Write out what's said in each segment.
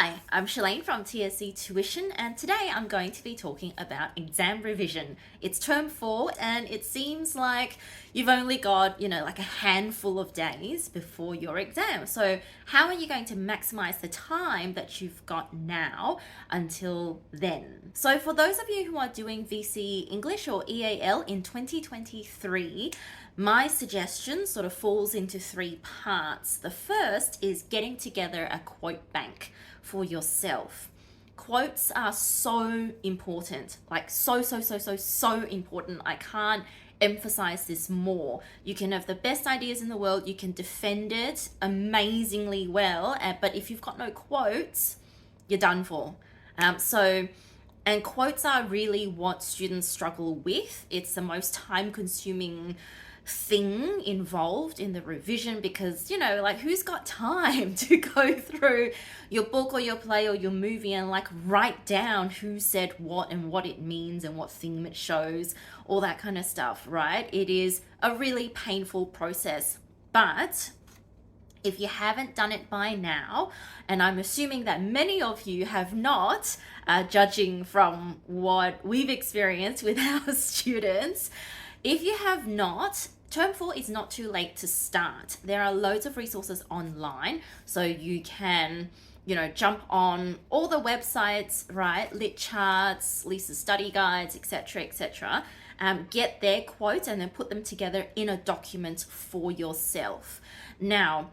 Hi, I'm Shalane from TSC Tuition, and today I'm going to be talking about exam revision. It's term 4 and it seems like you've only got, like a handful of days before your exam. So how are you going to maximize the time that you've got now until then? So for those of you who are doing VCE English or EAL in 2023, my suggestion sort of falls into 3 parts. The first is getting together a quote bank for yourself. Quotes are so important, like so important. I can't emphasize this more. You can have the best ideas in the world, you can defend it amazingly well, but if you've got no quotes, you're done for. And quotes are really what students struggle with. It's the most time consuming thing involved in the revision because, who's got time to go through your book or your play or your movie and write down who said what and what it means and what theme it shows, all that kind of stuff, right? It is a really painful process. But if you haven't done it by now, and I'm assuming that many of you have not, judging from what we've experienced with our students, if you have not, Term 4 is not too late to start. There are loads of resources online, so you can, jump on all the websites, right? Lit charts, Lisa's study guides, etc., get their quotes and then put them together in a document for yourself. Now,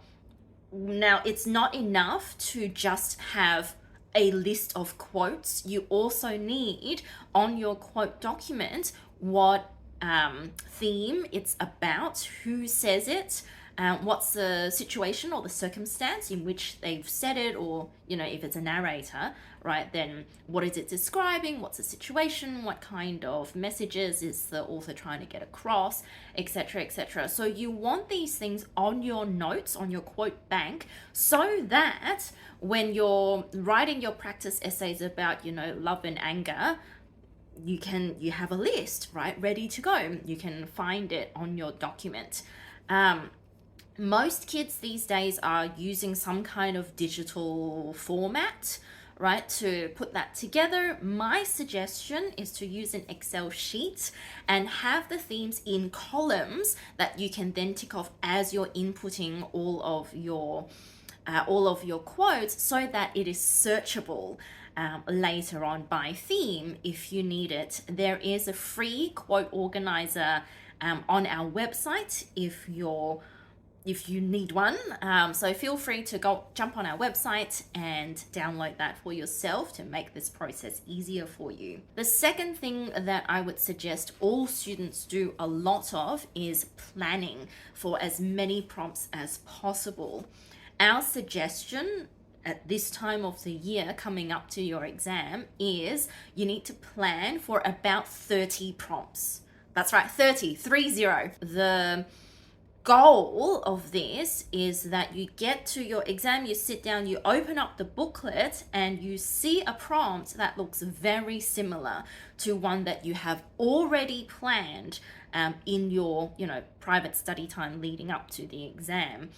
it's not enough to just have a list of quotes. You also need on your quote document what theme it's about, who says it, what's the situation or the circumstance in which they've said it, or if it's a narrator, right, then what is it describing, what's the situation, what kind of messages is the author trying to get across, etc. So you want these things on your notes, on your quote bank, so that when you're writing your practice essays about love and anger, you have a list, right, ready to go. You can find it on your document. Most kids these days are using some kind of digital format, right, to put that together. My suggestion is to use an Excel sheet and have the themes in columns that you can then tick off as you're inputting all of your quotes, so that it is searchable later on by theme if you need it. There is a free quote organizer on our website if you need one. So feel free to jump on our website and download that for yourself to make this process easier for you. The second thing that I would suggest all students do a lot of is planning for as many prompts as possible. Our suggestion at this time of the year coming up to your exam is you need to plan for about 30 prompts. That's right, 30. The goal of this is that you get to your exam, you sit down, you open up the booklet, and you see a prompt that looks very similar to one that you have already planned in your private study time leading up to the exam.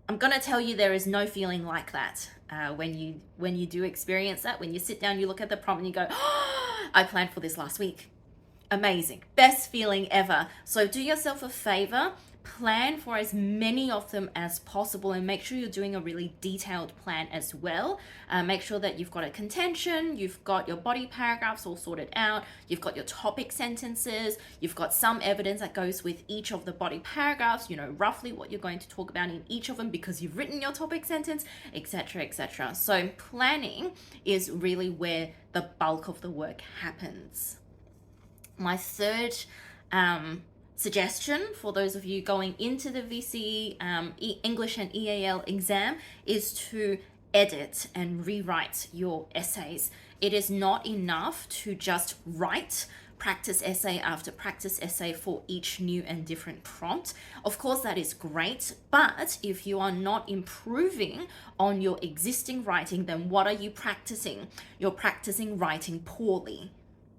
I'm going to tell you there is no feeling like that when you do experience that. When you sit down, you look at the prompt and you go, oh, I planned for this last week. Amazing. Best feeling ever. So do yourself a favor, plan for as many of them as possible, and make sure you're doing a really detailed plan as well. Make sure that you've got a contention, you've got your body paragraphs all sorted out, you've got your topic sentences, you've got some evidence that goes with each of the body paragraphs, roughly what you're going to talk about in each of them because you've written your topic sentence, etc. So planning is really where the bulk of the work happens. My third suggestion for those of you going into the VCE English and EAL exam is to edit and rewrite your essays. It is not enough to just write practice essay after practice essay for each new and different prompt. Of course, that is great, but if you are not improving on your existing writing, then what are you practicing? You're practicing writing poorly.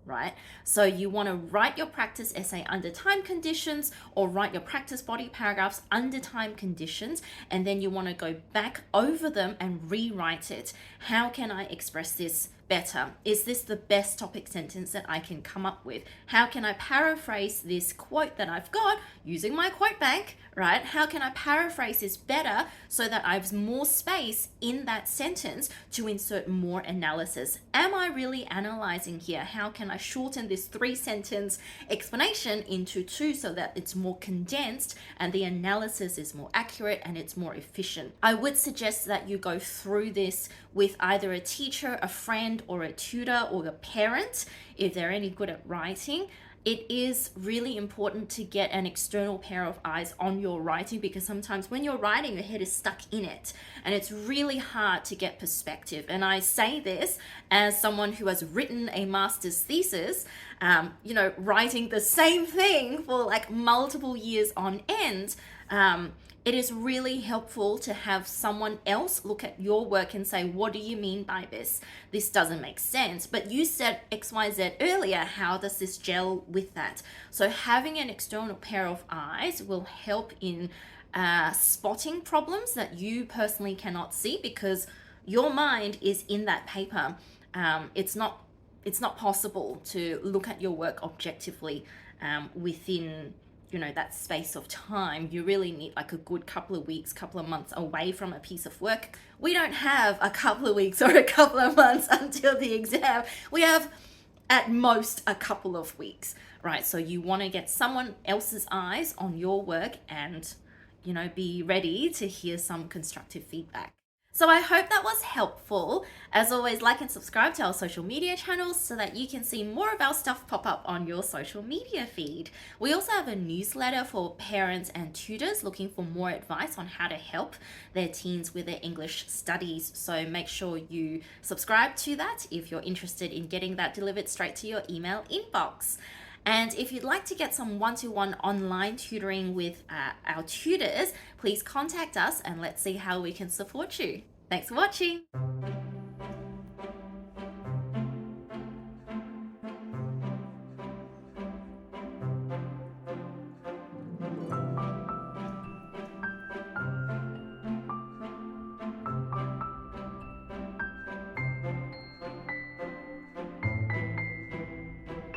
right? So you want to write your practice essay under time conditions or write your practice body paragraphs under time conditions, and then you want to go back over them and rewrite it. How can I express this better? Is this the best topic sentence that I can come up with? How can I paraphrase this quote that I've got using my quote bank, right? How can I paraphrase this better so that I have more space in that sentence to insert more analysis? Am I really analyzing here? How can I shorten this 3-sentence explanation into 2 so that it's more condensed and the analysis is more accurate and it's more efficient? I would suggest that you go through this with either a teacher, a friend, or a tutor, or a parent if they're any good at writing. It is really important to get an external pair of eyes on your writing, because sometimes when you're writing, your head is stuck in it and it's really hard to get perspective. And I say this as someone who has written a master's thesis, writing the same thing for like multiple years on end. It is really helpful to have someone else look at your work and say, what do you mean by this? This doesn't make sense. But you said XYZ earlier. How does this gel with that? So having an external pair of eyes will help in spotting problems that you personally cannot see because your mind is in that paper. It's not possible to look at your work objectively within that space of time. You really need like a good couple of weeks, couple of months away from a piece of work. We don't have a couple of weeks or a couple of months until the exam. We have at most a couple of weeks, right? So you want to get someone else's eyes on your work and, be ready to hear some constructive feedback. So I hope that was helpful. As always, like and subscribe to our social media channels so that you can see more of our stuff pop up on your social media feed. We also have a newsletter for parents and tutors looking for more advice on how to help their teens with their English studies. So make sure you subscribe to that if you're interested in getting that delivered straight to your email inbox. And if you'd like to get some one-to-one online tutoring with our tutors, please contact us and let's see how we can support you. Thanks for watching.